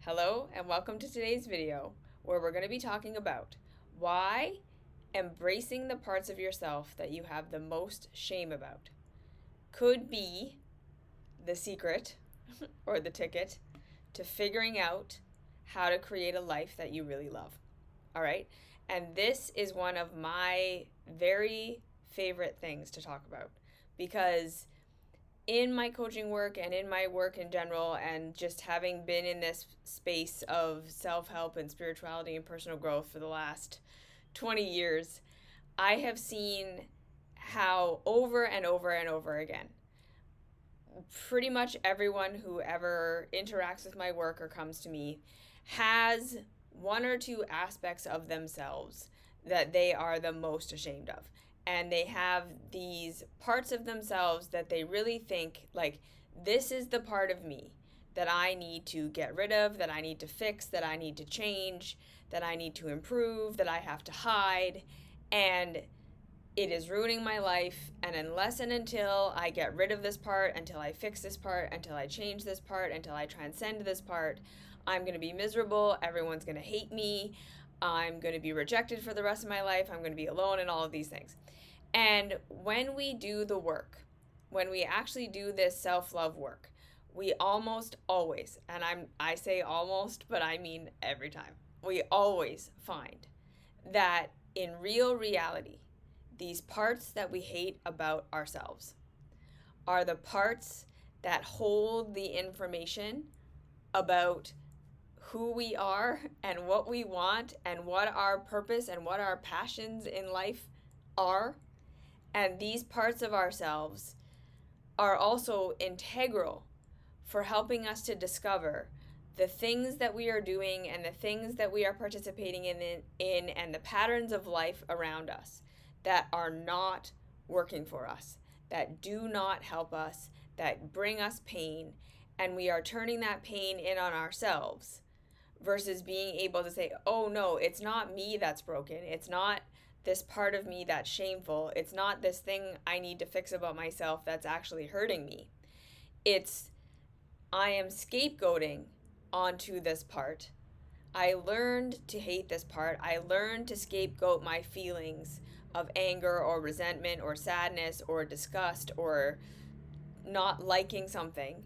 Hello and welcome to today's video where we're going to be talking about why embracing the parts of yourself that you have the most shame about could be the secret or the ticket to figuring out how to create a life that you really love. All right? And this is one of my very favorite things to talk about because in my coaching work and in my work in general, and just having been in this space of self help and spirituality and personal growth for the last 20 years, I have seen how over and over and over again, pretty much everyone who ever interacts with my work or comes to me has one or two aspects of themselves that they are the most ashamed of. And they have these parts of themselves that they really think, like, this is the part of me that I need to get rid of, that I need to fix, that I need to change, that I need to improve, that I have to hide. And it is ruining my life. And unless and until I get rid of this part, until I fix this part, until I change this part, until I transcend this part, I'm going to be miserable. Everyone's going to hate me. I'm going to be rejected for the rest of my life. I'm going to be alone and all of these things. And when we do the work, when we actually do this self-love work, we almost always, and I say almost, but I mean every time, we always find that in real reality, these parts that we hate about ourselves are the parts that hold the information about who we are and what we want and what our purpose and what our passions in life are. And these parts of ourselves are also integral for helping us to discover the things that we are doing and the things that we are participating in and the patterns of life around us that are not working for us, that do not help us, that bring us pain, and we are turning that pain in on ourselves versus being able to say, oh no, it's not me that's broken. It's not this part of me that's shameful. It's not this thing I need to fix about myself that's actually hurting me. It's I am scapegoating onto this part. I learned to hate this part. I learned to scapegoat my feelings of anger or resentment or sadness or disgust or not liking something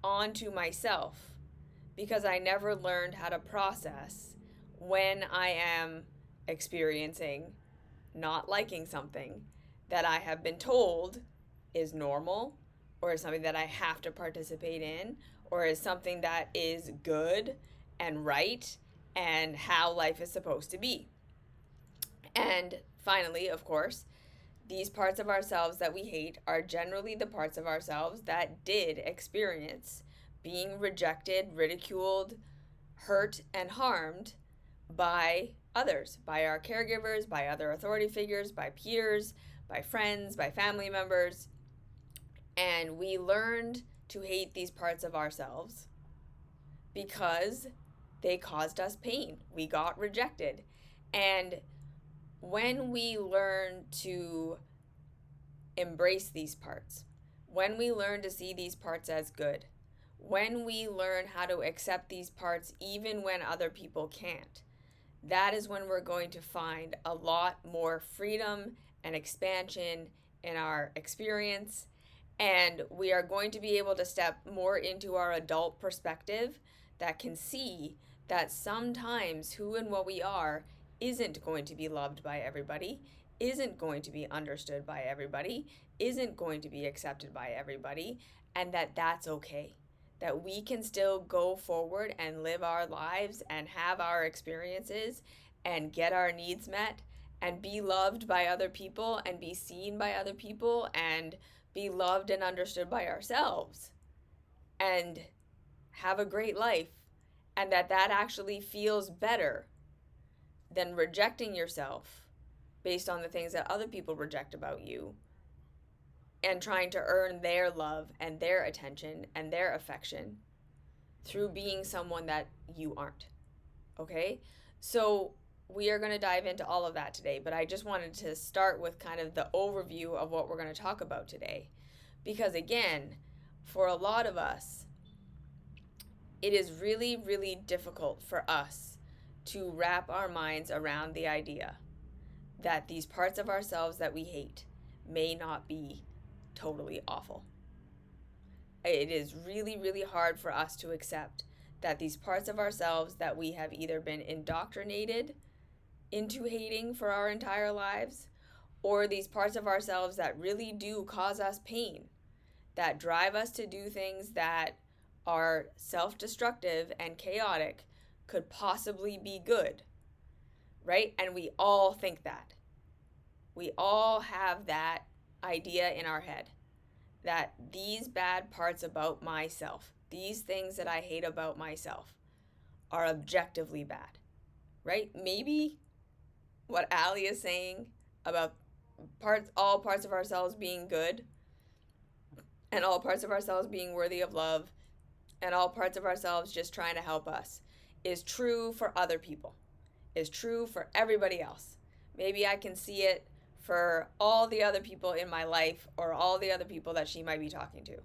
onto myself because I never learned how to process when I am experiencing not liking something that I have been told is normal or is something that I have to participate in or is something that is good and right and how life is supposed to be. And finally, of course, these parts of ourselves that we hate are generally the parts of ourselves that did experience being rejected, ridiculed, hurt, and harmed by others, by our caregivers, by other authority figures, by peers, by friends, by family members. And we learned to hate these parts of ourselves because they caused us pain. We got rejected. And when we learn to embrace these parts, when we learn to see these parts as good, when we learn how to accept these parts even when other people can't, that is when we're going to find a lot more freedom and expansion in our experience. And we are going to be able to step more into our adult perspective that can see that sometimes who and what we are isn't going to be loved by everybody, isn't going to be understood by everybody, isn't going to be accepted by everybody, and that that's okay. That we can still go forward and live our lives and have our experiences and get our needs met and be loved by other people and be seen by other people and be loved and understood by ourselves and have a great life, and that actually feels better than rejecting yourself based on the things that other people reject about you and trying to earn their love and their attention and their affection through being someone that you aren't. Okay? So we are going to dive into all of that today, but I just wanted to start with kind of the overview of what we're going to talk about today. Because again, for a lot of us, it is really, really difficult for us to wrap our minds around the idea that these parts of ourselves that we hate may not be totally awful. It is really, really hard for us to accept that these parts of ourselves that we have either been indoctrinated into hating for our entire lives, or these parts of ourselves that really do cause us pain, that drive us to do things that are self-destructive and chaotic, could possibly be good, right? And we all think that. We all have that idea in our head that these bad parts about myself, these things that I hate about myself, are objectively bad, right? Maybe what Ali is saying about all parts of ourselves being good, and all parts of ourselves being worthy of love, and all parts of ourselves just trying to help us, is true for other people, is true for everybody else. Maybe I can see it for all the other people in my life, or all the other people that she might be talking to.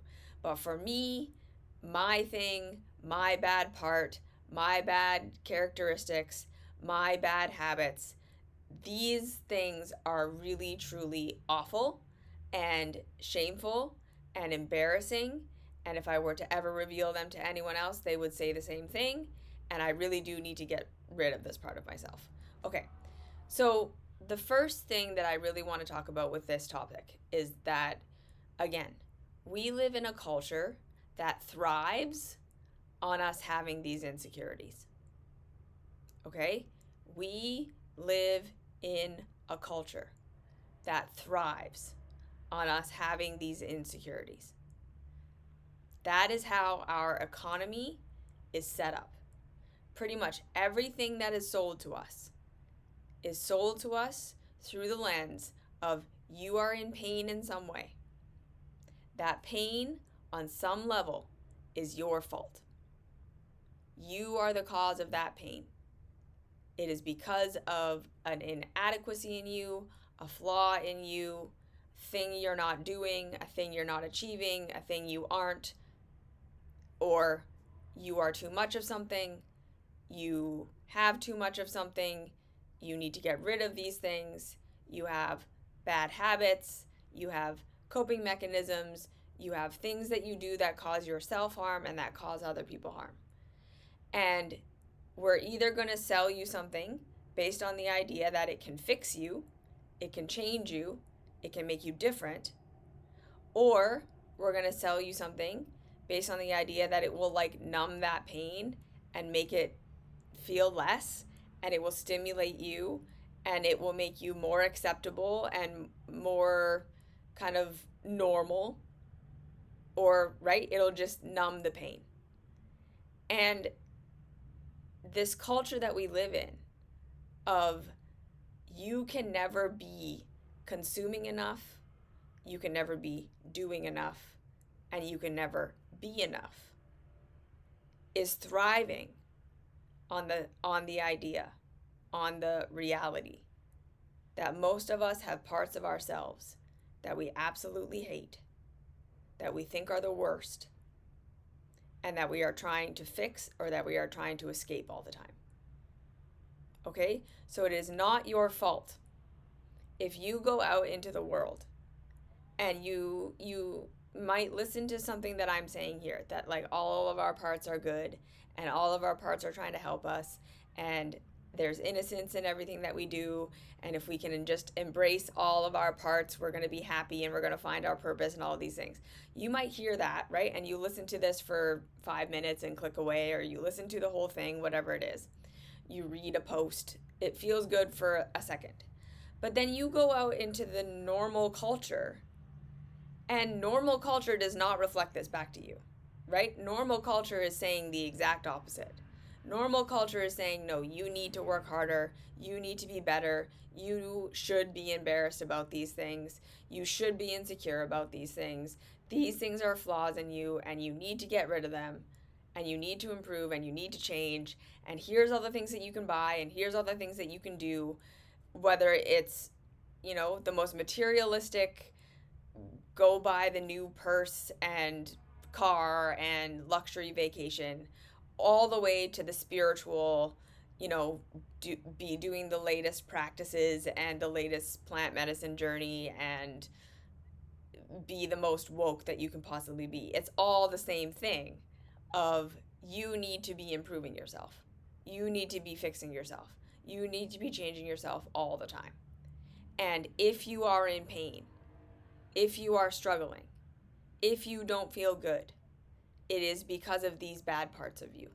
But for me, my thing, my bad part, my bad characteristics, my bad habits, these things are really, truly awful and shameful and embarrassing. And if I were to ever reveal them to anyone else, they would say the same thing. And I really do need to get rid of this part of myself. Okay, so the first thing that I really want to talk about with this topic is that, again, we live in a culture that thrives on us having these insecurities. Okay? We live in a culture that thrives on us having these insecurities. That is how our economy is set up. Pretty much everything that is sold to us is sold to us through the lens of you are in pain in some way. That pain, on some level, is your fault. You are the cause of that pain. It is because of an inadequacy in you, a flaw in you, a thing you're not doing, a thing you're not achieving, a thing you aren't, or you are too much of something, you have too much of something, you need to get rid of these things, you have bad habits, you have coping mechanisms, you have things that you do that cause yourself harm and that cause other people harm. And we're either going to sell you something based on the idea that it can fix you, it can change you, it can make you different, or we're going to sell you something based on the idea that it will like numb that pain and make it feel less, and it will stimulate you, and it will make you more acceptable and more kind of normal, or right, it'll just numb the pain. And this culture that we live in of you can never be consuming enough, you can never be doing enough, and you can never be enough is thriving on the idea, on the reality that most of us have parts of ourselves that we absolutely hate, that we think are the worst, and that we are trying to fix or that we are trying to escape all the time. Okay? So it is not your fault if you go out into the world and you might listen to something that I'm saying here, that like all of our parts are good and all of our parts are trying to help us, and there's innocence in everything that we do, and if we can just embrace all of our parts, we're going to be happy and we're going to find our purpose and all of these things. You might hear that, right? And you listen to this for 5 minutes and click away, or you listen to the whole thing, whatever it is. You read a post. It feels good for a second. But then you go out into the normal culture, and normal culture does not reflect this back to you, right? Normal culture is saying the exact opposite. Normal culture is saying, no, you need to work harder. You need to be better. You should be embarrassed about these things. You should be insecure about these things. These things are flaws in you, and you need to get rid of them, and you need to improve, and you need to change. And here's all the things that you can buy, and here's all the things that you can do, whether it's, the most materialistic, go buy the new purse and car and luxury vacation, all the way to the spiritual, be doing the latest practices and the latest plant medicine journey and be the most woke that you can possibly be. It's all the same thing of you need to be improving yourself. You need to be fixing yourself. You need to be changing yourself all the time. And if you are in pain, if you are struggling, if you don't feel good, it is because of these bad parts of you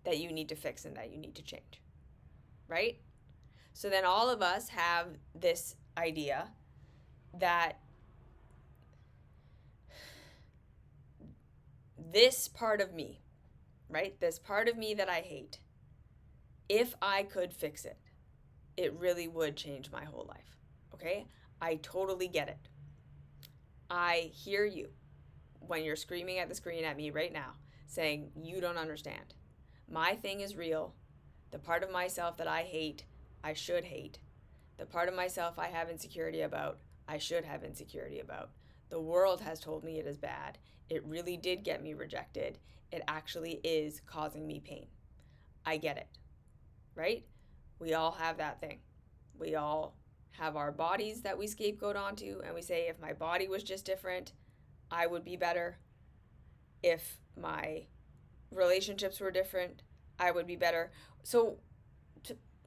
that you need to fix and that you need to change. Right? So then all of us have this idea that this part of me, right? This part of me that I hate, if I could fix it, it really would change my whole life. Okay? I totally get it. I hear you when you're screaming at the screen at me right now, saying, you don't understand. My thing is real. The part of myself that I hate, I should hate. The part of myself I have insecurity about, I should have insecurity about. The world has told me it is bad. It really did get me rejected. It actually is causing me pain. I get it, right? We all have that thing. We all have our bodies that we scapegoat onto, and we say, if my body was just different, I would be better. If my relationships were different, I would be better. So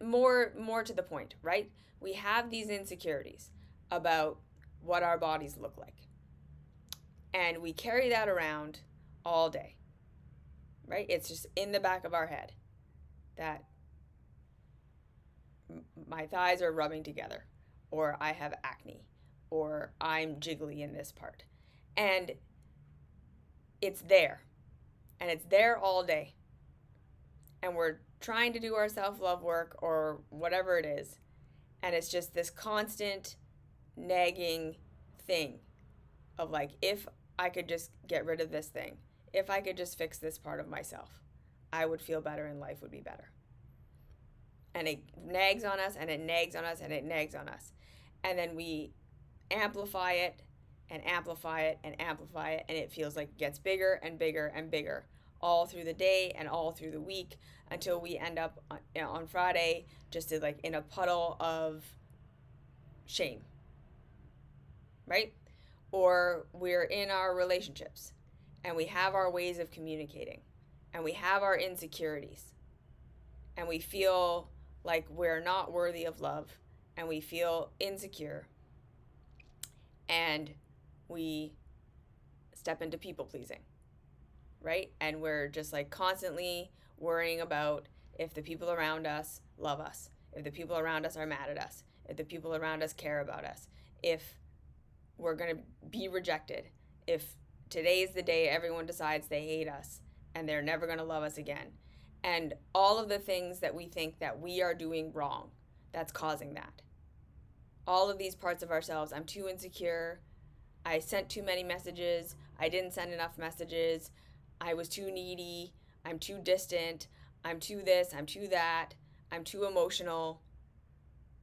more to the point, right? We have these insecurities about what our bodies look like. And we carry that around all day, right? It's just in the back of our head that my thighs are rubbing together, or I have acne, or I'm jiggly in this part. And it's there. And it's there all day. And we're trying to do our self-love work or whatever it is. And it's just this constant nagging thing of like, if I could just get rid of this thing, if I could just fix this part of myself, I would feel better and life would be better. And it nags on us and it nags on us and it nags on us. And then we amplify it and amplify it and amplify it, and it feels like it gets bigger and bigger and bigger all through the day and all through the week until we end up on Friday just like in a puddle of shame, right? Or we're in our relationships and we have our ways of communicating and we have our insecurities and we feel like we're not worthy of love and we feel insecure and we step into people pleasing, right? And we're just like constantly worrying about if the people around us love us, if the people around us are mad at us, if the people around us care about us, if we're going to be rejected, if today's the day everyone decides they hate us and they're never going to love us again. And all of the things that we think that we are doing wrong, that's causing that. All of these parts of ourselves, I'm too insecure, I sent too many messages, I didn't send enough messages, I was too needy, I'm too distant, I'm too this, I'm too that, I'm too emotional,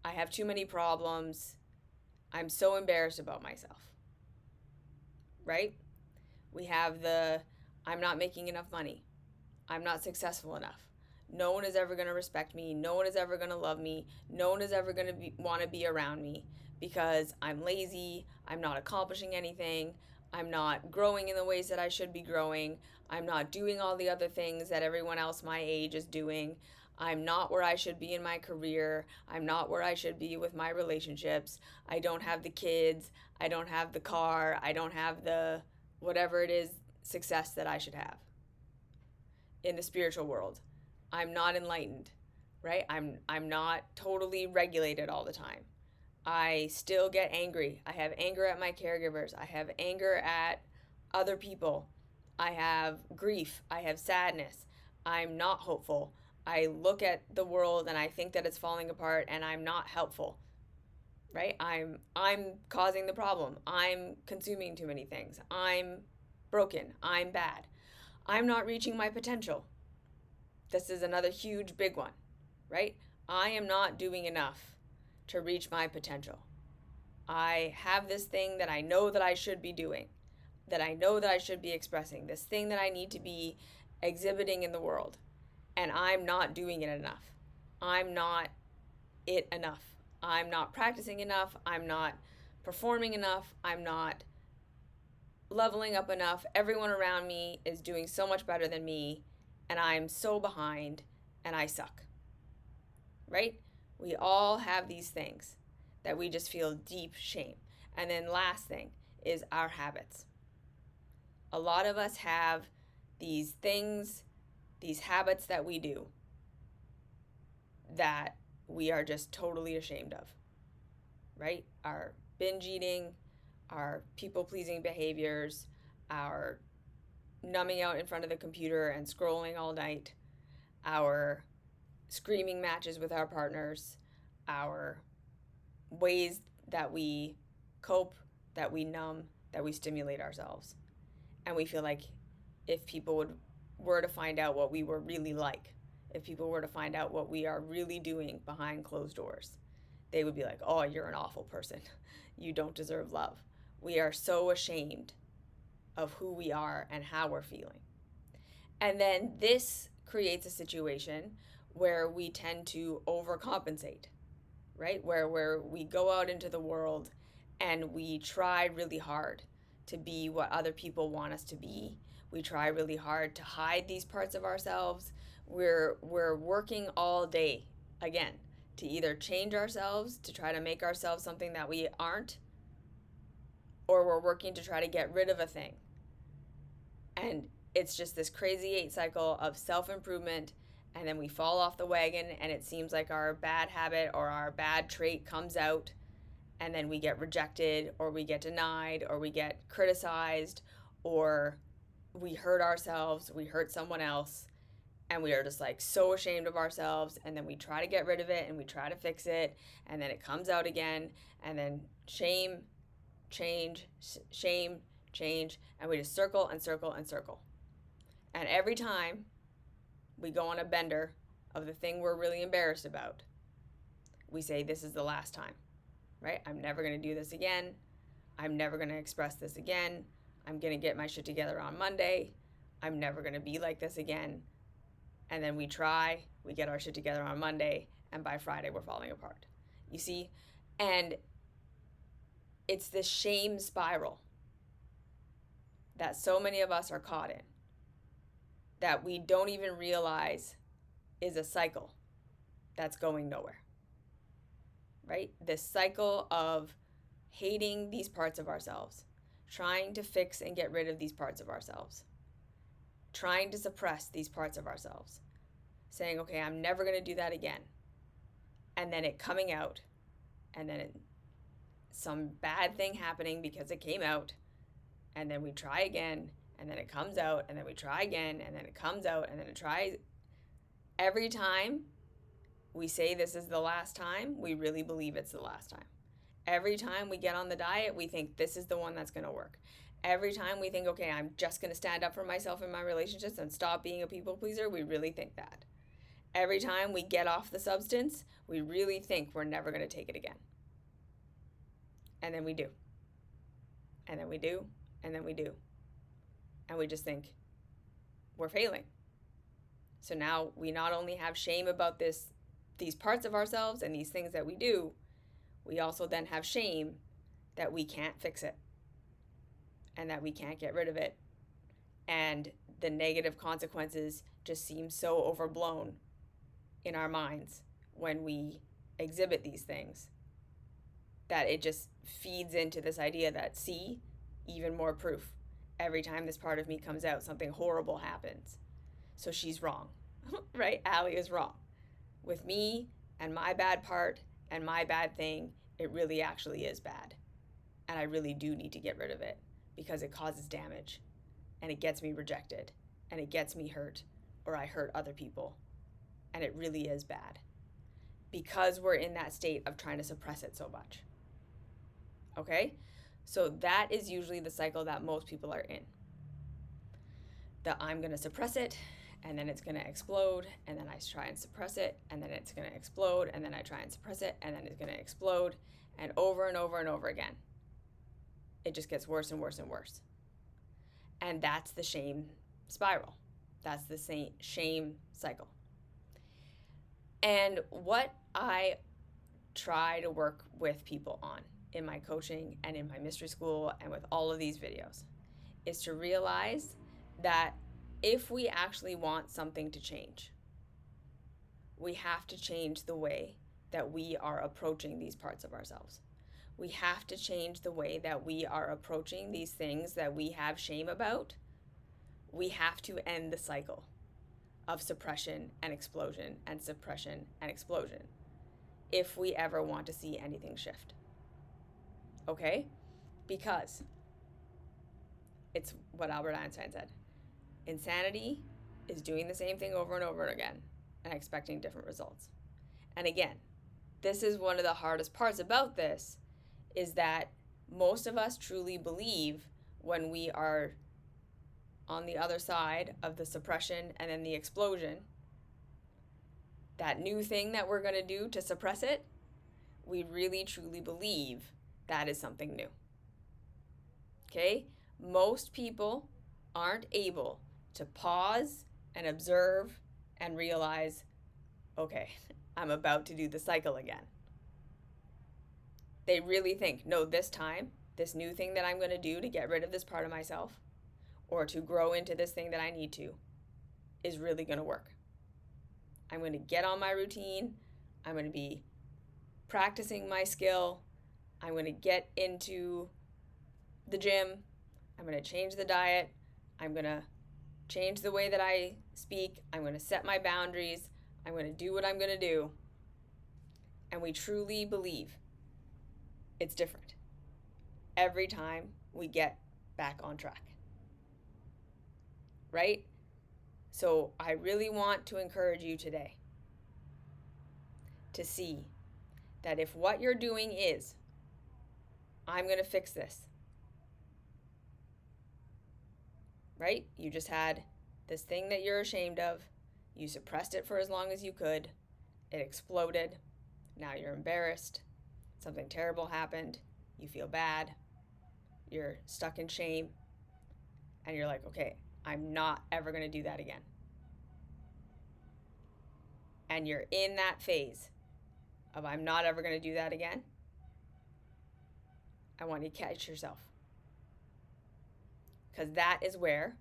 I have too many problems, I'm so embarrassed about myself, right? We have the, I'm not making enough money, I'm not successful enough, no one is ever going to respect me, no one is ever going to love me, no one is ever going to want to be around me because I'm lazy, I'm not accomplishing anything, I'm not growing in the ways that I should be growing, I'm not doing all the other things that everyone else my age is doing, I'm not where I should be in my career, I'm not where I should be with my relationships, I don't have the kids, I don't have the car, I don't have the whatever it is success that I should have in the spiritual world. I'm not enlightened, right? I'm not totally regulated all the time. I still get angry. I have anger at my caregivers. I have anger at other people. I have grief. I have sadness. I'm not hopeful. I look at the world and I think that it's falling apart and I'm not helpful. Right? I'm causing the problem. I'm consuming too many things. I'm broken. I'm bad. I'm not reaching my potential. This is another huge big one, right? I am not doing enough to reach my potential. I have this thing that I know that I should be doing, that I know that I should be expressing, this thing that I need to be exhibiting in the world, and I'm not doing it enough. I'm not it enough. I'm not practicing enough. I'm not performing enough. I'm not leveling up enough. Everyone around me is doing so much better than me, and I'm so behind, and I suck. Right? We all have these things that we just feel deep shame. And then last thing is our habits. A lot of us have these things, these habits that we do that we are just totally ashamed of, right? Our binge eating, our people-pleasing behaviors, our numbing out in front of the computer and scrolling all night, our screaming matches with our partners, our ways that we cope, that we numb, that we stimulate ourselves. And we feel like if people were to find out what we were really like, if people were to find out what we are really doing behind closed doors, they would be like, oh, you're an awful person. You don't deserve love. We are so ashamed of who we are and how we're feeling. And then this creates a situation where we tend to overcompensate, right? Where we go out into the world and we try really hard to be what other people want us to be. We try really hard to hide these parts of ourselves. We're working all day, again, to either change ourselves, to try to make ourselves something that we aren't, or we're working to try to get rid of a thing. And it's just this crazy 8 cycle of self-improvement, and then we fall off the wagon, and it seems like our bad habit or our bad trait comes out, and then we get rejected, or we get denied, or we get criticized, or we hurt ourselves, we hurt someone else, and we are just like so ashamed of ourselves, and then we try to get rid of it, and we try to fix it, and then it comes out again, and then shame, change, shame, change, and we just circle and circle and circle. And every time we go on a bender of the thing we're really embarrassed about, we say, this is the last time, right? I'm never going to do this again. I'm never going to express this again. I'm going to get my shit together on Monday. I'm never going to be like this again. And then we try, we get our shit together on Monday, and by Friday we're falling apart. You see? And it's this shame spiral that so many of us are caught in, that we don't even realize is a cycle that's going nowhere, right? This cycle of hating these parts of ourselves, trying to fix and get rid of these parts of ourselves, trying to suppress these parts of ourselves, saying, okay, I'm never going to do that again. And then it coming out, and then some bad thing happening because it came out, and then we try again, and then it comes out, and then we try again, and then it comes out, and then it tries. Every time we say this is the last time, we really believe it's the last time. Every time we get on the diet, we think this is the one that's going to work. Every time we think, okay, I'm just going to stand up for myself in my relationships and stop being a people pleaser, we really think that. Every time we get off the substance, we really think we're never going to take it again. And then we do. And then we do. And then we do. And we just think we're failing. So now we not only have shame about these parts of ourselves and these things that we do, we also then have shame that we can't fix it and that we can't get rid of it. And the negative consequences just seem so overblown in our minds when we exhibit these things that it just feeds into this idea that, see, even more proof. Every time this part of me comes out, something horrible happens. So she's wrong, right? Allie is wrong. With me and my bad part and my bad thing, it really actually is bad. And I really do need to get rid of it because it causes damage and it gets me rejected and it gets me hurt, or I hurt other people. And it really is bad because we're in that state of trying to suppress it so much. Okay? So that is usually the cycle that most people are in. That I'm going to suppress it, and then it's going to explode, and then I try and suppress it, and then it's going to explode, and then I try and suppress it, and then it's going to explode, and over and over and over again. It just gets worse and worse and worse. And that's the shame spiral. That's the same shame cycle. And what I try to work with people on in my coaching and in my mystery school and with all of these videos is to realize that if we actually want something to change, we have to change the way that we are approaching these parts of ourselves. We have to change the way that we are approaching these things that we have shame about. We have to end the cycle of suppression and explosion and suppression and explosion if we ever want to see anything shift. Okay? Because it's what Albert Einstein said. Insanity is doing the same thing over and over again and expecting different results. And again, this is one of the hardest parts about this, is that most of us truly believe when we are on the other side of the suppression and then the explosion, that new thing that we're going to do to suppress it, we really truly believe that is something new. Okay? Most people aren't able to pause and observe and realize, okay, I'm about to do the cycle again. They really think, no, this time, this new thing that I'm going to do to get rid of this part of myself or to grow into this thing that I need to is really going to work. I'm going to get on my routine. I'm going to be practicing my skill. I'm going to get into the gym. I'm going to change the diet. I'm going to change the way that I speak. I'm going to set my boundaries. I'm going to do what I'm going to do. And we truly believe it's different every time we get back on track. Right? So I really want to encourage you today to see that if what you're doing is, I'm going to fix this, right? You just had this thing that you're ashamed of. You suppressed it for as long as you could. It exploded. Now you're embarrassed. Something terrible happened. You feel bad. You're stuck in shame. And you're like, okay, I'm not ever going to do that again. And you're in that phase of I'm not ever going to do that again. I want you to catch yourself. Because that is where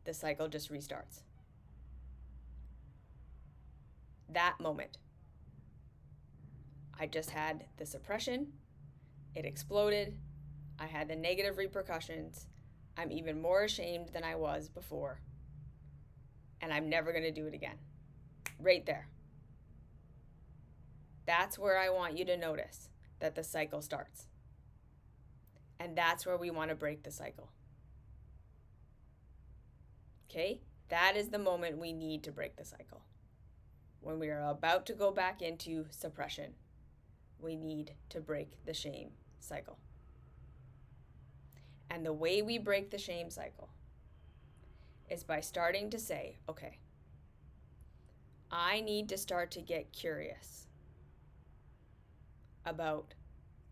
the cycle just restarts. That moment. I just had the suppression. It exploded. I had the negative repercussions. I'm even more ashamed than I was before. And I'm never going to do it again. Right there. That's where I want you to notice that the cycle starts. And that's where we want to break the cycle. Okay? That is the moment we need to break the cycle. When we are about to go back into suppression, we need to break the shame cycle. And the way we break the shame cycle is by starting to say, okay, I need to start to get curious about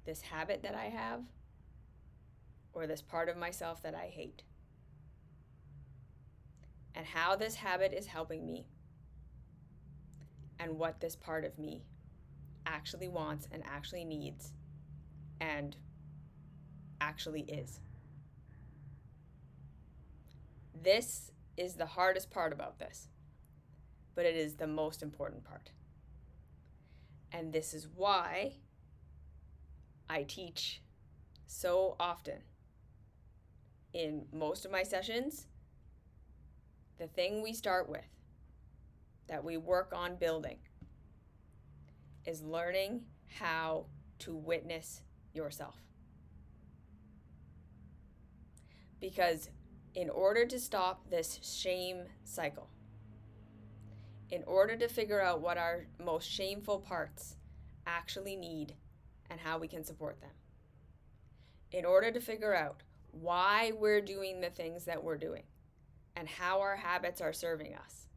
this habit that I have or this part of myself that I hate, and how this habit is helping me and what this part of me actually wants and actually needs and actually is. This is the hardest part about this, but it is the most important part. And this is why I teach so often in most of my sessions. The thing we start with, that we work on building, is learning how to witness yourself. Because in order to stop this shame cycle, in order to figure out what our most shameful parts actually need and how we can support them, in order to figure out why we're doing the things that we're doing and how our habits are serving us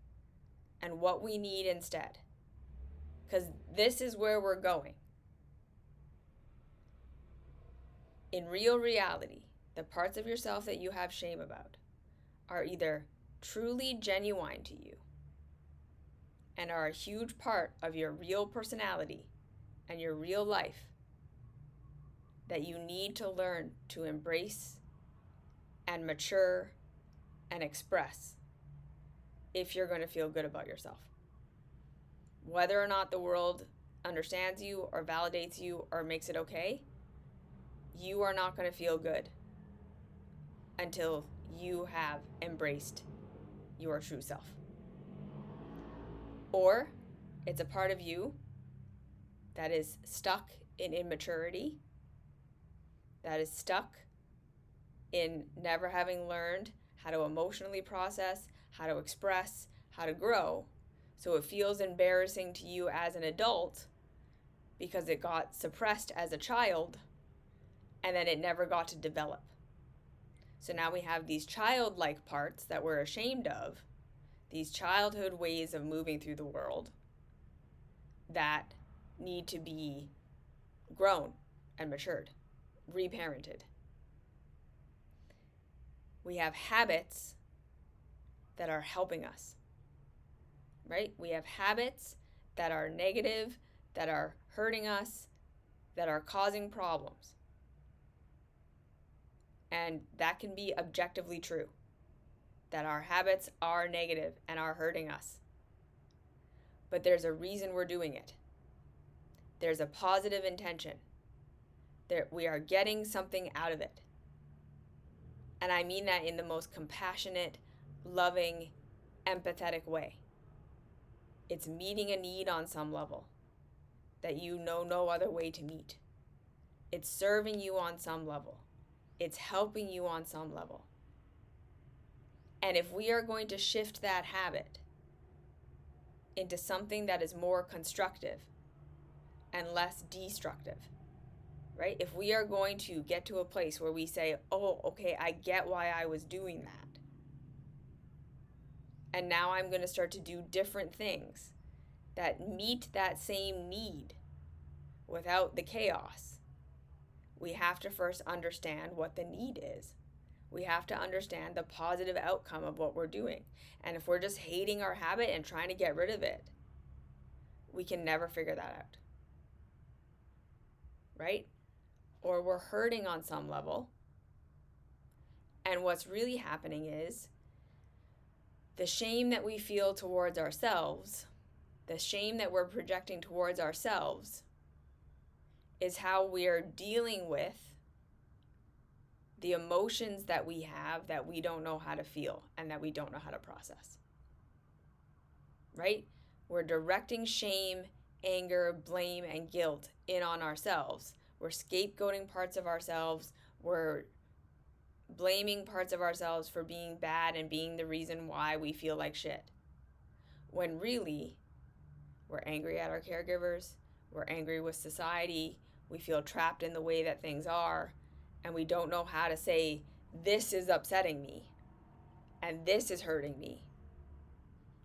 and what we need instead, because this is where we're going. In real reality, the parts of yourself that you have shame about are either truly genuine to you and are a huge part of your real personality and your real life that you need to learn to embrace and mature and express if you're going to feel good about yourself. Whether or not the world understands you or validates you or makes it okay, you are not going to feel good until you have embraced your true self. Or it's a part of you that is stuck in immaturity, that is stuck in never having learned how to emotionally process, how to express, how to grow. So it feels embarrassing to you as an adult because it got suppressed as a child and then it never got to develop. So now we have these childlike parts that we're ashamed of, these childhood ways of moving through the world that need to be grown and matured, reparented. We have habits that are helping us, right? We have habits that are negative, that are hurting us, that are causing problems. And that can be objectively true, that our habits are negative and are hurting us. But there's a reason we're doing it. There's a positive intention. We are getting something out of it. And I mean that in the most compassionate, loving, empathetic way. It's meeting a need on some level that you know no other way to meet. It's serving you on some level. It's helping you on some level. And if we are going to shift that habit into something that is more constructive and less destructive, right? If we are going to get to a place where we say, oh, okay, I get why I was doing that. And now I'm going to start to do different things that meet that same need without the chaos. We have to first understand what the need is. We have to understand the positive outcome of what we're doing. And if we're just hating our habit and trying to get rid of it, we can never figure that out. Right? Or we're hurting on some level. And what's really happening is the shame that we feel towards ourselves, the shame that we're projecting towards ourselves, is how we are dealing with the emotions that we have that we don't know how to feel and that we don't know how to process. Right? We're directing shame, anger, blame, and guilt in on ourselves. We're scapegoating parts of ourselves. We're blaming parts of ourselves for being bad and being the reason why we feel like shit. When really, we're angry at our caregivers, we're angry with society, we feel trapped in the way that things are, and we don't know how to say, this is upsetting me, and this is hurting me.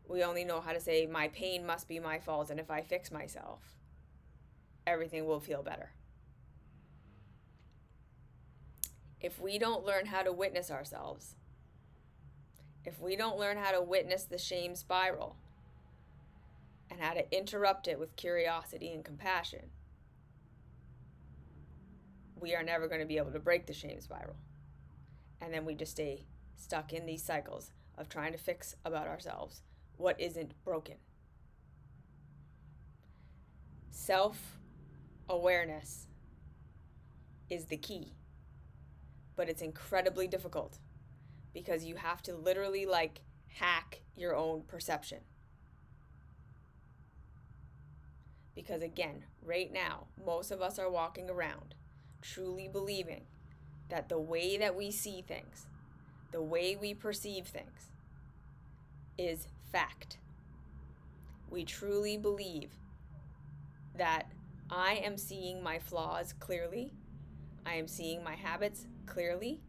We only know how to say, my pain must be my fault, and if I fix myself, everything will feel better. If we don't learn how to witness ourselves, if we don't learn how to witness the shame spiral, and how to interrupt it with curiosity and compassion, we are never going to be able to break the shame spiral. And then we just stay stuck in these cycles of trying to fix about ourselves what isn't broken. Self-awareness is the key, but it's incredibly difficult because you have to literally hack your own perception. Because again, right now, most of us are walking around truly believing that the way that we see things, the way we perceive things, is fact. We truly believe that I am seeing my flaws clearly, I am seeing my habits clearly,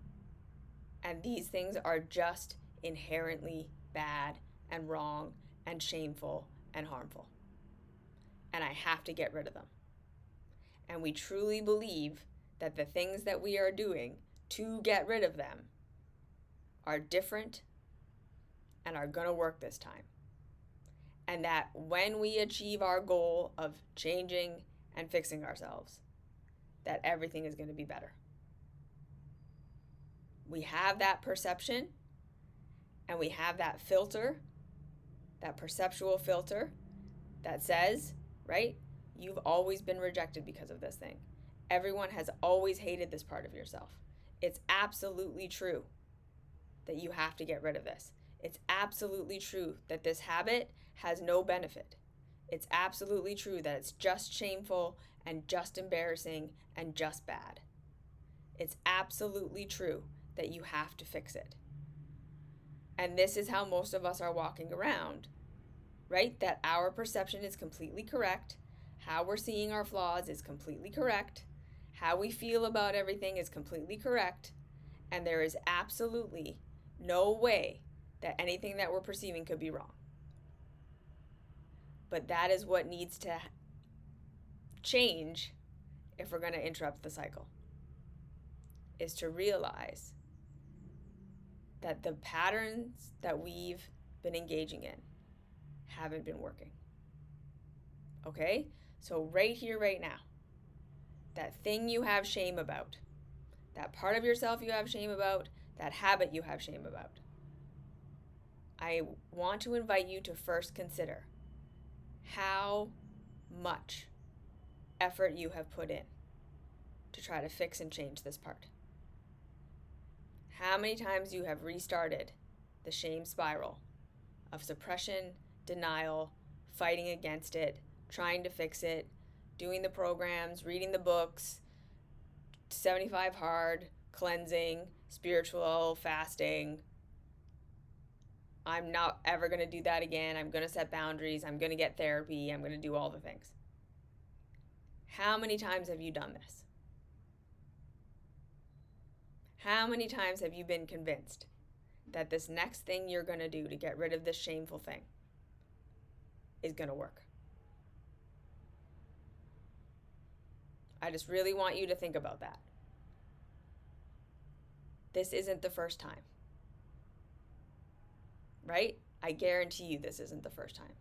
and these things are just inherently bad and wrong and shameful and harmful. And I have to get rid of them. And we truly believe that the things that we are doing to get rid of them are different and are going to work this time. And that when we achieve our goal of changing and fixing ourselves, that everything is going to be better. We have that perception, and we have that filter, that perceptual filter that says, right, you've always been rejected because of this thing. Everyone has always hated this part of yourself. It's absolutely true that you have to get rid of this. It's absolutely true that this habit has no benefit. It's absolutely true that it's just shameful and just embarrassing and just bad. It's absolutely true that you have to fix it. And this is how most of us are walking around, right? That our perception is completely correct. How we're seeing our flaws is completely correct. How we feel about everything is completely correct. And there is absolutely no way that anything that we're perceiving could be wrong. But that is what needs to change if we're going to interrupt the cycle, is to realize that the patterns that we've been engaging in haven't been working. Okay? So right here, right now, that thing you have shame about, that part of yourself you have shame about, that habit you have shame about, I want to invite you to first consider how much effort you have put in to try to fix and change this part. How many times you have restarted the shame spiral of suppression, denial, fighting against it, trying to fix it, doing the programs, reading the books, 75 hard, cleansing, spiritual, fasting. I'm not ever going to do that again. I'm going to set boundaries. I'm going to get therapy. I'm going to do all the things. How many times have you done this? How many times have you been convinced that this next thing you're going to do to get rid of this shameful thing is going to work? I just really want you to think about that. This isn't the first time. Right? I guarantee you this isn't the first time.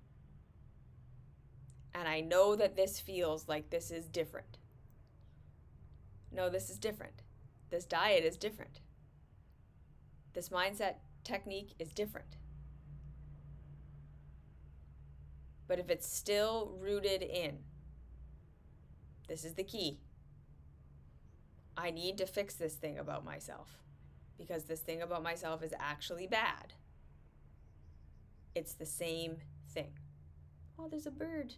And I know that this feels like this is different. No, this is different. This diet is different. This mindset technique is different. But if it's still rooted in, this is the key. I need to fix this thing about myself because this thing about myself is actually bad. It's the same thing. Oh, there's a bird.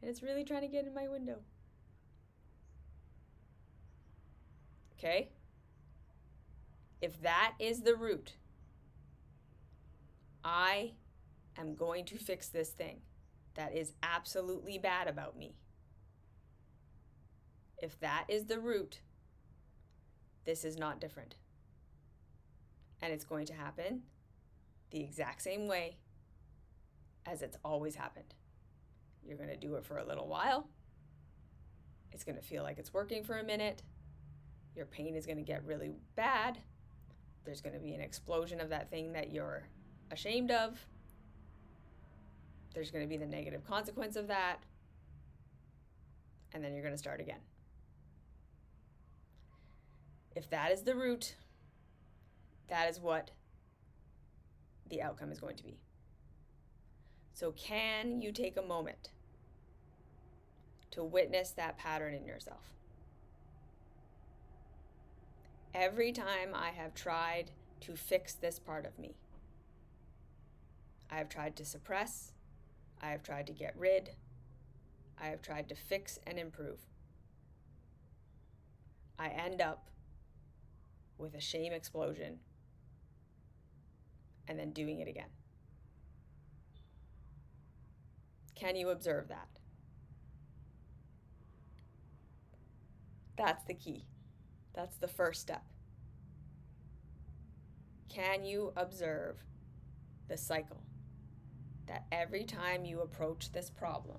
And it's really trying to get in my window. Okay? If that is the root, I am going to fix this thing that is absolutely bad about me. If that is the root, this is not different. And it's going to happen the exact same way as it's always happened. You're going to do it for a little while. It's going to feel like it's working for a minute. Your pain is going to get really bad. There's going to be an explosion of that thing that you're ashamed of. There's going to be the negative consequence of that. And then you're going to start again. If that is the root, that is what the outcome is going to be. So can you take a moment to witness that pattern in yourself? Every time I have tried to fix this part of me, I have tried to suppress, I have tried to get rid, I have tried to fix and improve. I end up with a shame explosion and then doing it again. Can you observe that? That's the key. That's the first step. Can you observe the cycle that every time you approach this problem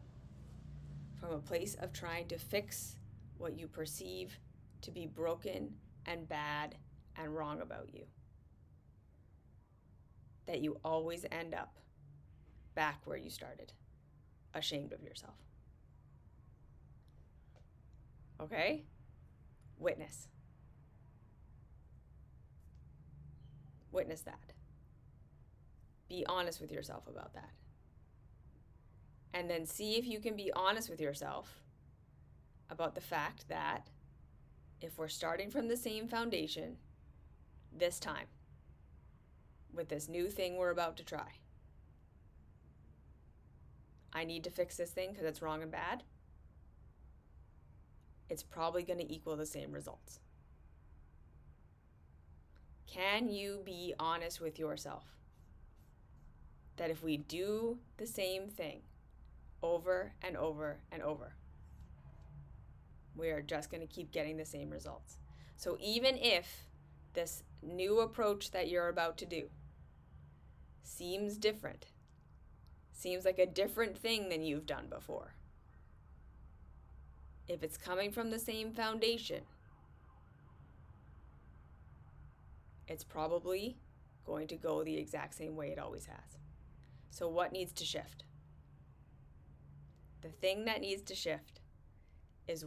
from a place of trying to fix what you perceive to be broken and bad and wrong about you, that you always end up back where you started, ashamed of yourself. Okay? Witness. Witness that. Be honest with yourself about that. And then see if you can be honest with yourself about the fact that if we're starting from the same foundation this time, with this new thing we're about to try, I need to fix this thing because it's wrong and bad, it's probably going to equal the same results. Can you be honest with yourself that if we do the same thing over and over and over, we are just going to keep getting the same results? So even if this new approach that you're about to do seems different, seems like a different thing than you've done before, if it's coming from the same foundation, it's probably going to go the exact same way it always has. So what needs to shift? The thing that needs to shift is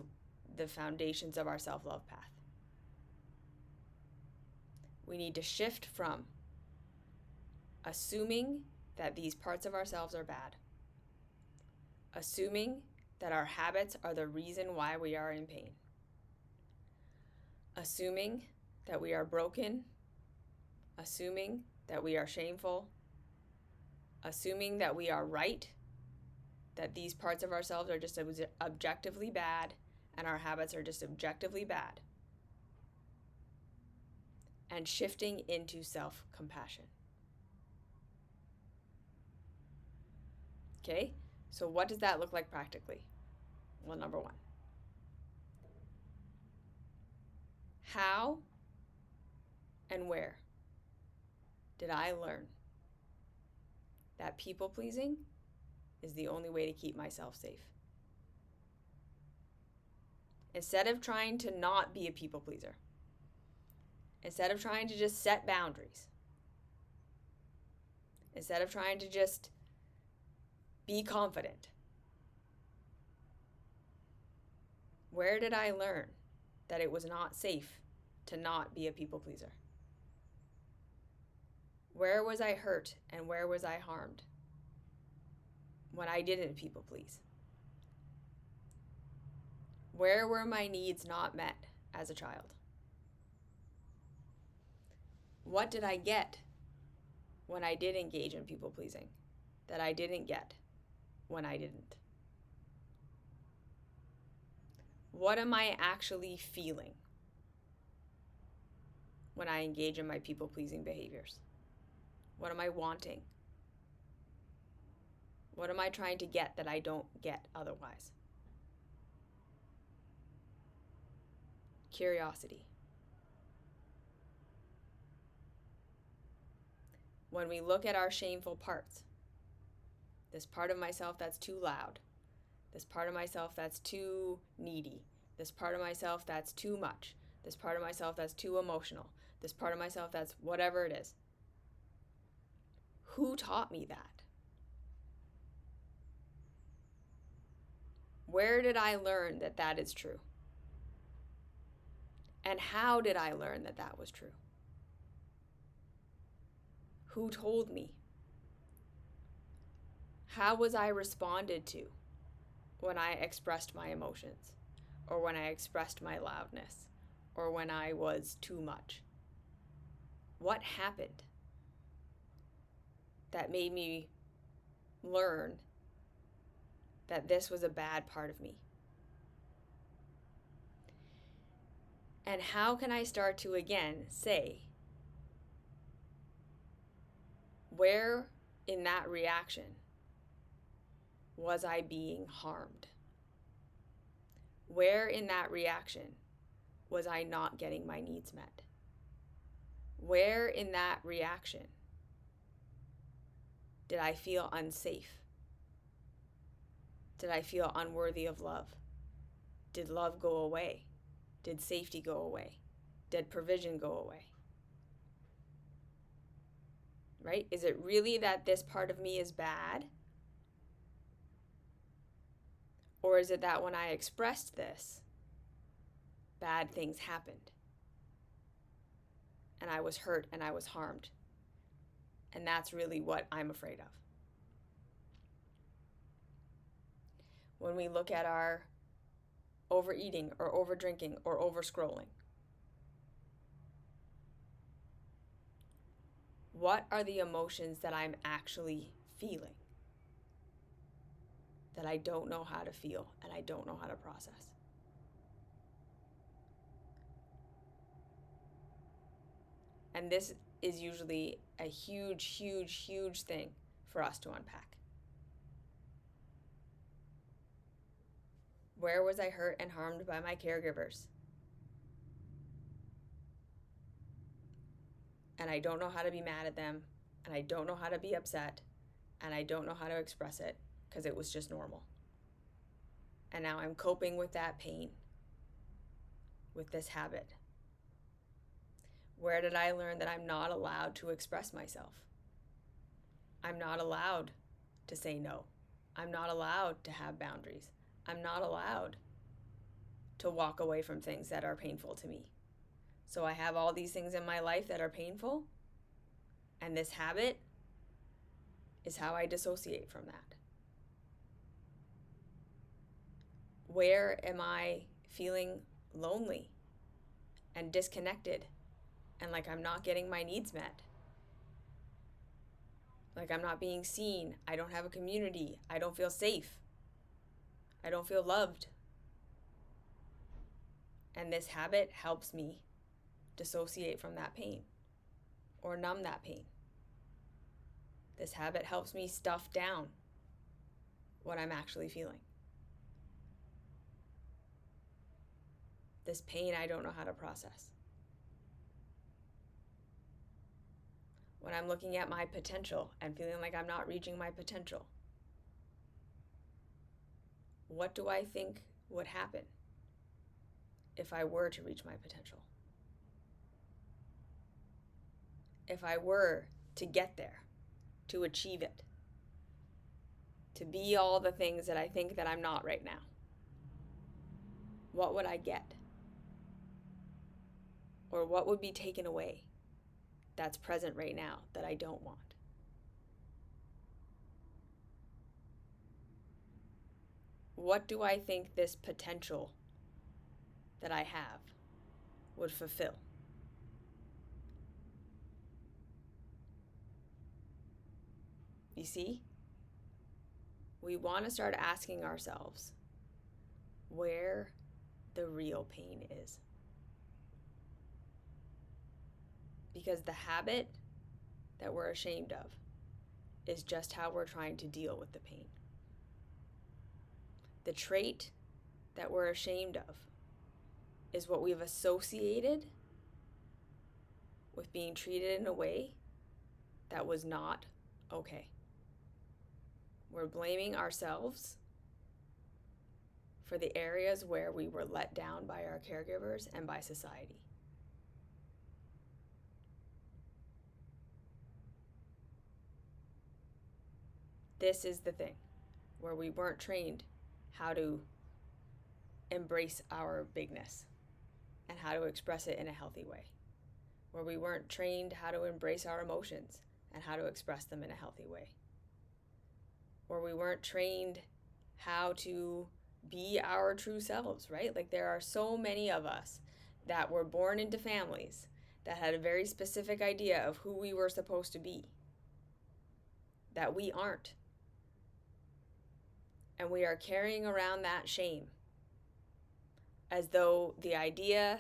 the foundations of our self-love path. We need to shift from assuming that these parts of ourselves are bad, assuming that our habits are the reason why we are in pain, assuming that we are broken, assuming that we are shameful, assuming that we are right, that these parts of ourselves are just objectively bad and our habits are just objectively bad, and shifting into self-compassion. Okay, so what does that look like practically? Well, number one, how and where did I learn that people pleasing is the only way to keep myself safe? Instead of trying to not be a people pleaser, instead of trying to just set boundaries, instead of trying to just be confident, where did I learn that it was not safe to not be a people pleaser? Where was I hurt and where was I harmed when I didn't people please? Where were my needs not met as a child? What did I get when I did engage in people pleasing that I didn't get when I didn't? What am I actually feeling when I engage in my people pleasing behaviors? What am I wanting? What am I trying to get that I don't get otherwise? Curiosity. When we look at our shameful parts, this part of myself that's too loud, this part of myself that's too needy, this part of myself that's too much, this part of myself that's too emotional, this part of myself that's whatever it is, who taught me that? Where did I learn that that is true? And how did I learn that that was true? Who told me? How was I responded to when I expressed my emotions, or when I expressed my loudness, or when I was too much? What happened that made me learn that this was a bad part of me? And how can I start to again say, where in that reaction was I being harmed? Where in that reaction was I not getting my needs met? Where in that reaction did I feel unsafe? Did I feel unworthy of love? Did love go away? Did safety go away? Did provision go away? right? Is it really that this part of me is bad? Or is it that when I expressed this, bad things happened? And I was hurt and I was harmed. And that's really what I'm afraid of. When we look at our overeating or over drinking or over scrolling, what are the emotions that I'm actually feeling that I don't know how to feel and I don't know how to process? And this is usually a huge, huge, huge thing for us to unpack. Where was I hurt and harmed by my caregivers? And I don't know how to be mad at them, and I don't know how to be upset, and I don't know how to express it because it was just normal. And now I'm coping with that pain, with this habit. Where did I learn that I'm not allowed to express myself? I'm not allowed to say no. I'm not allowed to have boundaries. I'm not allowed to walk away from things that are painful to me. So I have all these things in my life that are painful, and this habit is how I dissociate from that. Where am I feeling lonely and disconnected and like I'm not getting my needs met? Like I'm not being seen. I don't have a community. I don't feel safe. I don't feel loved. And this habit helps me dissociate from that pain or numb that pain. This habit helps me stuff down what I'm actually feeling. This pain I don't know how to process. When I'm looking at my potential and feeling like I'm not reaching my potential, what do I think would happen if I were to reach my potential? If I were to get there, to achieve it, to be all the things that I think that I'm not right now, what would I get? Or what would be taken away that's present right now that I don't want? What do I think this potential that I have would fulfill? You see? We want to start asking ourselves where the real pain is. Because the habit that we're ashamed of is just how we're trying to deal with the pain. The trait that we're ashamed of is what we've associated with being treated in a way that was not okay. We're blaming ourselves for the areas where we were let down by our caregivers and by society. This is the thing where we weren't trained how to embrace our bigness and how to express it in a healthy way. Where we weren't trained how to embrace our emotions and how to express them in a healthy way. Where we weren't trained how to be our true selves, right? Like there are so many of us that were born into families that had a very specific idea of who we were supposed to be, that we aren't. And we are carrying around that shame as though the idea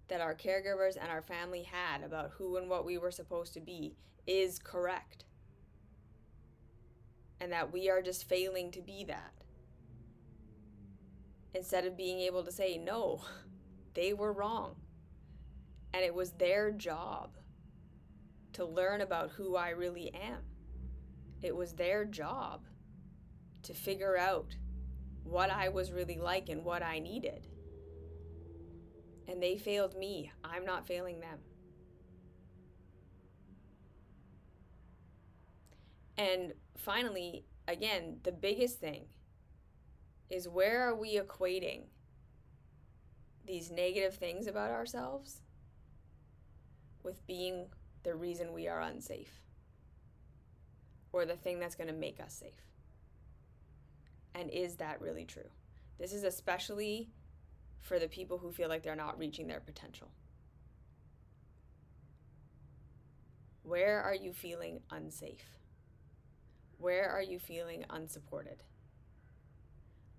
that our caregivers and our family had about who and what we were supposed to be is correct. And that we are just failing to be that. Instead of being able to say, no, they were wrong. And it was their job to learn about who I really am. It was their job to figure out what I was really like and what I needed. And they failed me. I'm not failing them. And finally, again, the biggest thing is, where are we equating these negative things about ourselves with being the reason we are unsafe, or the thing that's going to make us safe? And is that really true? This is especially for the people who feel like they're not reaching their potential. Where are you feeling unsafe? Where are you feeling unsupported?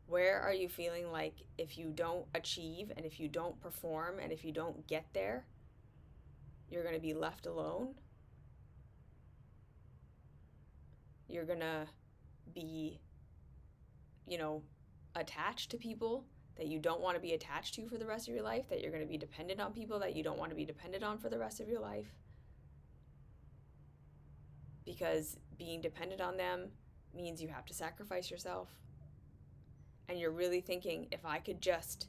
Where are you feeling like if you don't achieve, and if you don't perform, and if you don't get there, you're going to be left alone? You're going to be, attached to people that you don't want to be attached to for the rest of your life, that you're going to be dependent on people that you don't want to be dependent on for the rest of your life. Because being dependent on them means you have to sacrifice yourself. And you're really thinking, if I could just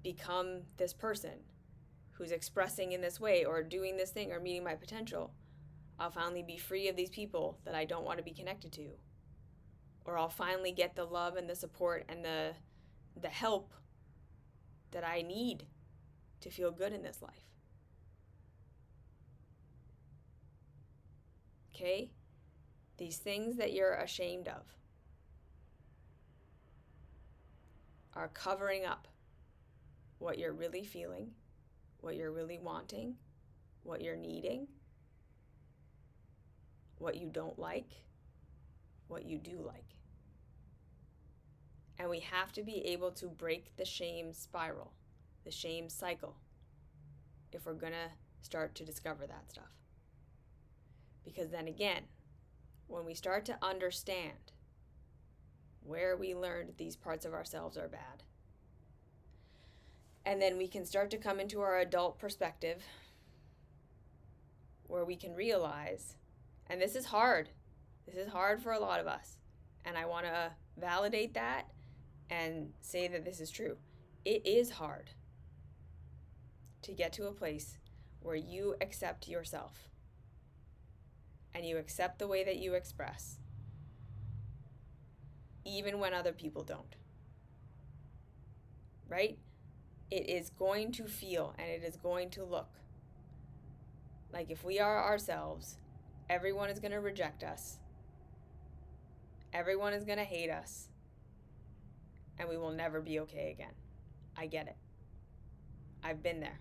become this person who's expressing in this way, or doing this thing, or meeting my potential, I'll finally be free of these people that I don't want to be connected to. Or I'll finally get the love and the support and the help that I need to feel good in this life. Okay? These things that you're ashamed of are covering up what you're really feeling, what you're really wanting, what you're needing, what you don't like, what you do like. And we have to be able to break the shame spiral, the shame cycle, if we're going to start to discover that stuff. Because then again, when we start to understand where we learned these parts of ourselves are bad, and then we can start to come into our adult perspective, where we can realize, and this is hard for a lot of us, and I want to validate that and say that this is true. It is hard to get to a place where you accept yourself and you accept the way that you express, even when other people don't. Right? It is going to feel, and it is going to look like, if we are ourselves, everyone is going to reject us, everyone is going to hate us, and we will never be okay again. I get it. I've been there.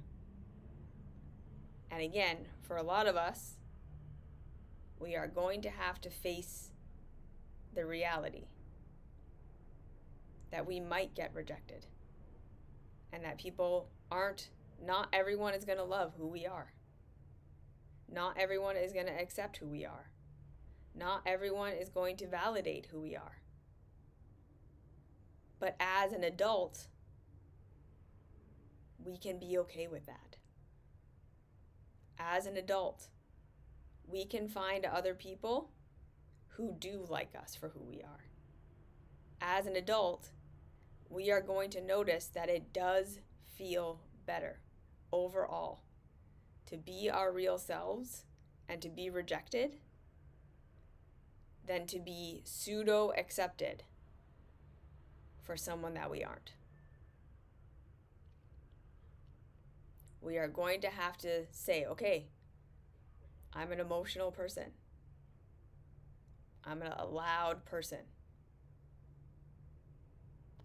And again, for a lot of us, we are going to have to face the reality that we might get rejected, and that not everyone is going to love who we are. Not everyone is going to accept who we are. Not everyone is going to validate who we are. But as an adult, we can be okay with that. As an adult, we can find other people who do like us for who we are. As an adult, we are going to notice that it does feel better overall to be our real selves and to be rejected than to be pseudo-accepted for someone that we aren't. We are going to have to say, okay, I'm an emotional person. I'm a loud person.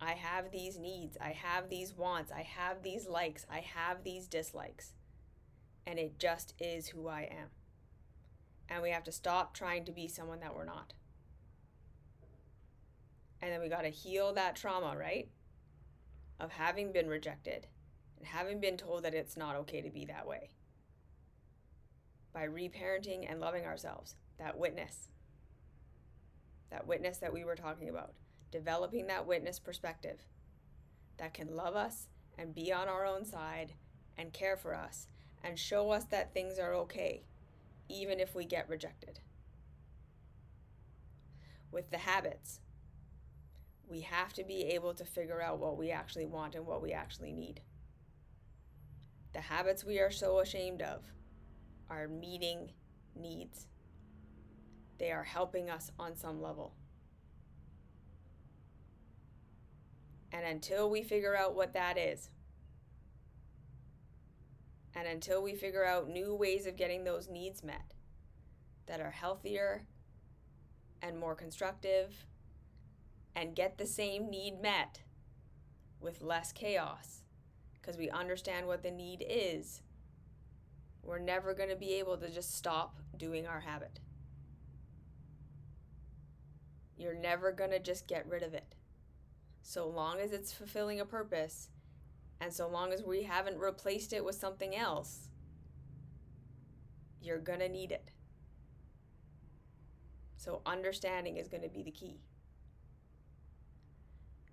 I have these needs. I have these wants. I have these likes. I have these dislikes. And it just is who I am. And we have to stop trying to be someone that we're not. And then we got to heal that trauma, right? Of having been rejected and having been told that it's not okay to be that way. By reparenting and loving ourselves. That witness that we were talking about. Developing that witness perspective that can love us and be on our own side and care for us and show us that things are okay, even if we get rejected. With the habits, we have to be able to figure out what we actually want and what we actually need. The habits we are so ashamed of are meeting needs. They are helping us on some level. And until we figure out what that is, and until we figure out new ways of getting those needs met that are healthier and more constructive and get the same need met with less chaos, because we understand what the need is, we're never going to be able to just stop doing our habit. You're never going to just get rid of it. So long as it's fulfilling a purpose, and so long as we haven't replaced it with something else, you're going to need it. So understanding is going to be the key.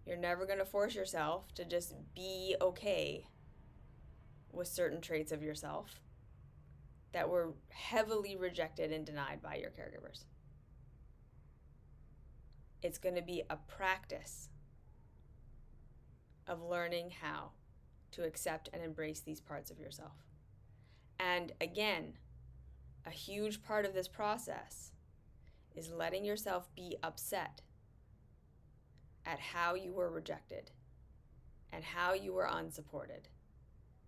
You're never going to force yourself to just be okay with certain traits of yourself that were heavily rejected and denied by your caregivers. It's going to be a practice of learning how to accept and embrace these parts of yourself. And again, a huge part of this process is letting yourself be upset at how you were rejected and how you were unsupported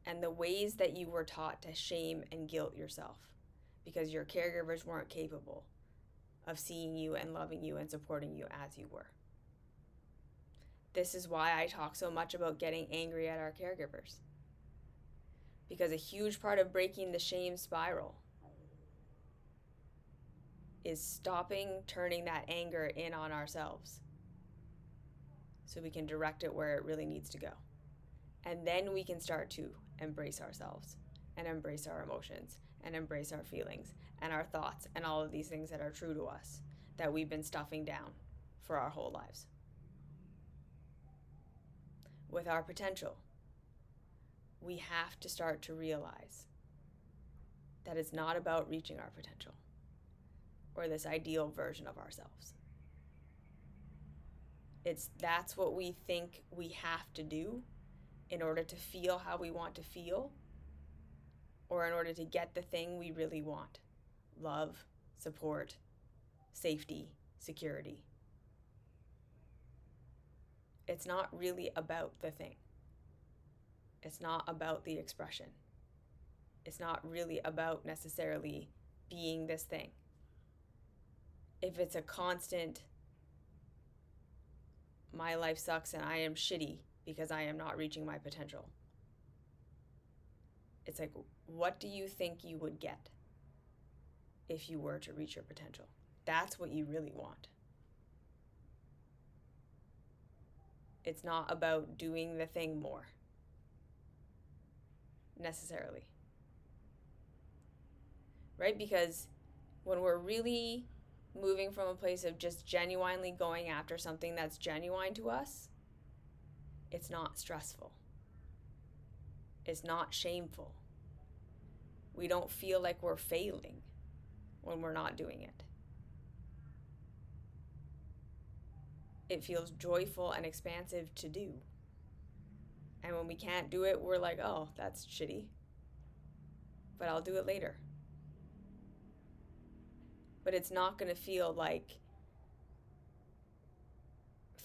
and the ways that you were taught to shame and guilt yourself because your caregivers weren't capable of seeing you and loving you and supporting you as you were. This is why I talk so much about getting angry at our caregivers, because a huge part of breaking the shame spiral is stopping turning that anger in on ourselves so we can direct it where it really needs to go. And then we can start to embrace ourselves and embrace our emotions and embrace our feelings and our thoughts and all of these things that are true to us that we've been stuffing down for our whole lives. With our potential, we have to start to realize that it's not about reaching our potential or this ideal version of ourselves. That's what we think we have to do in order to feel how we want to feel, or in order to get the thing we really want: love, support, safety, security. It's not really about the thing. It's not about the expression. It's not really about necessarily being this thing. If it's a constant, my life sucks and I am shitty because I am not reaching my potential, it's like, what do you think you would get if you were to reach your potential? That's what you really want. It's not about doing the thing more, necessarily. Right? Because when we're really moving from a place of just genuinely going after something that's genuine to us, it's not stressful. It's not shameful. We don't feel like we're failing when we're not doing it. It feels joyful and expansive to do. And when we can't do it, we're like, oh, that's shitty, but I'll do it later. But it's not going to feel like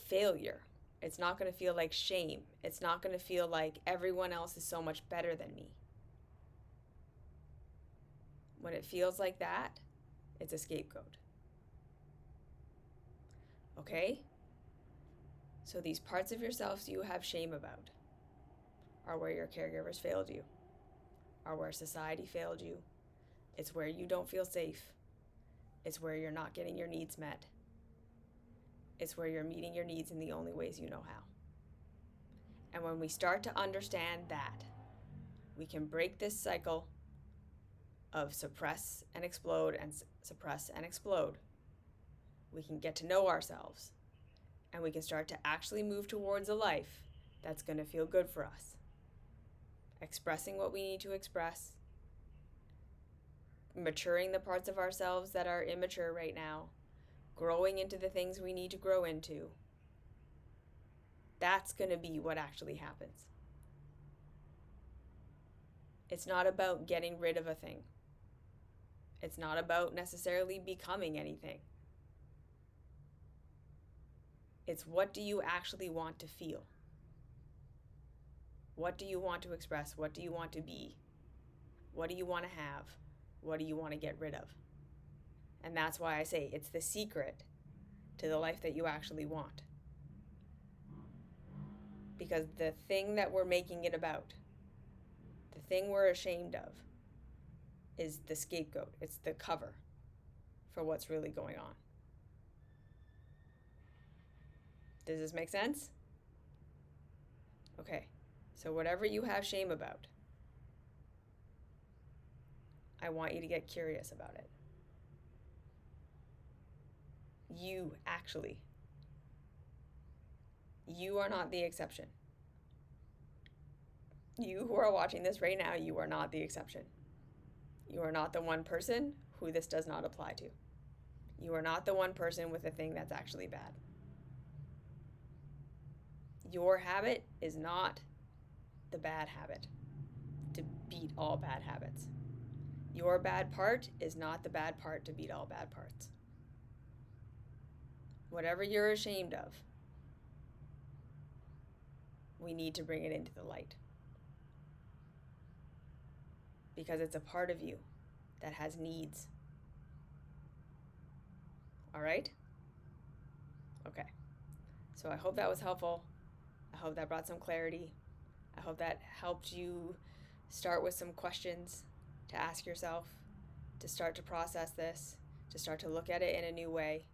failure. It's not going to feel like shame. It's not going to feel like everyone else is so much better than me. When it feels like that, it's a scapegoat. Okay? So these parts of yourself you have shame about are where your caregivers failed you, are where society failed you. It's where you don't feel safe. It's where you're not getting your needs met. It's where you're meeting your needs in the only ways you know how. And when we start to understand that, we can break this cycle of suppress and explode and suppress and explode. We can get to know ourselves, and we can start to actually move towards a life that's going to feel good for us. Expressing what we need to express, maturing the parts of ourselves that are immature right now, growing into the things we need to grow into. That's going to be what actually happens. It's not about getting rid of a thing. It's not about necessarily becoming anything. It's what do you actually want to feel? What do you want to express? What do you want to be? What do you want to have? What do you want to get rid of? And that's why I say it's the secret to the life that you actually want. Because the thing that we're making it about, the thing we're ashamed of, is the scapegoat. It's the cover for what's really going on. Does this make sense? Okay, so whatever you have shame about, I want you to get curious about it. You are not the exception. You who are watching this right now, you are not the exception. You are not the one person who this does not apply to. You are not the one person with a thing that's actually bad. Your habit is not the bad habit to beat all bad habits. Your bad part is not the bad part to beat all bad parts. Whatever you're ashamed of, we need to bring it into the light. Because it's a part of you that has needs. All right? Okay. So I hope that was helpful. I hope that brought some clarity. I hope that helped you start with some questions to ask yourself, to start to process this, to start to look at it in a new way.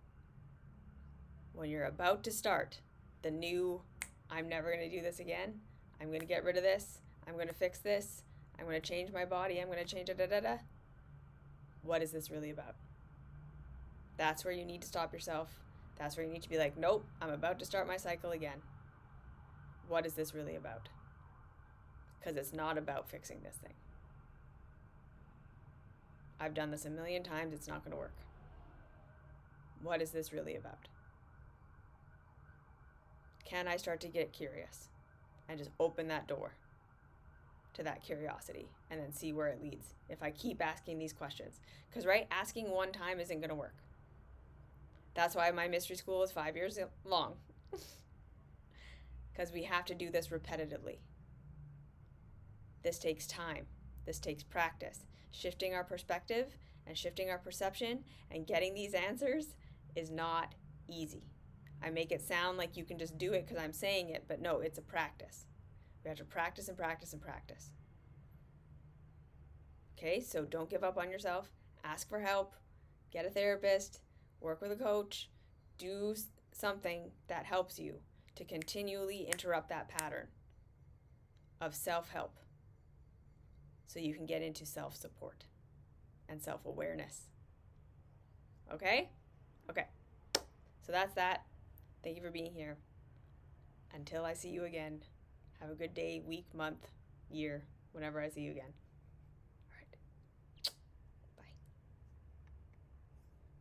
When you're about to start the new, I'm never going to do this again, I'm going to get rid of this, I'm going to fix this, I'm going to change my body, I'm going to change it, what is this really about? That's where you need to stop yourself. That's where you need to be like, nope, I'm about to start my cycle again. What is this really about? Because it's not about fixing this thing. I've done this a million times, it's not going to work. What is this really about? Can I start to get curious and just open that door to that curiosity and then see where it leads if I keep asking these questions? Because, right, asking one time isn't going to work. That's why my mystery school is 5 years long. Because we have to do this repetitively. This takes time. This takes practice. Shifting our perspective and shifting our perception and getting these answers is not easy. I make it sound like you can just do it because I'm saying it, but no, it's a practice. We have to practice and practice and practice. Okay, so don't give up on yourself. Ask for help. Get a therapist. Work with a coach. Do something that helps you to continually interrupt that pattern of self-help so you can get into self-support and self-awareness. Okay? Okay. So that's that. Thank you for being here. Until I see you again, have a good day, week, month, year, whenever I see you again.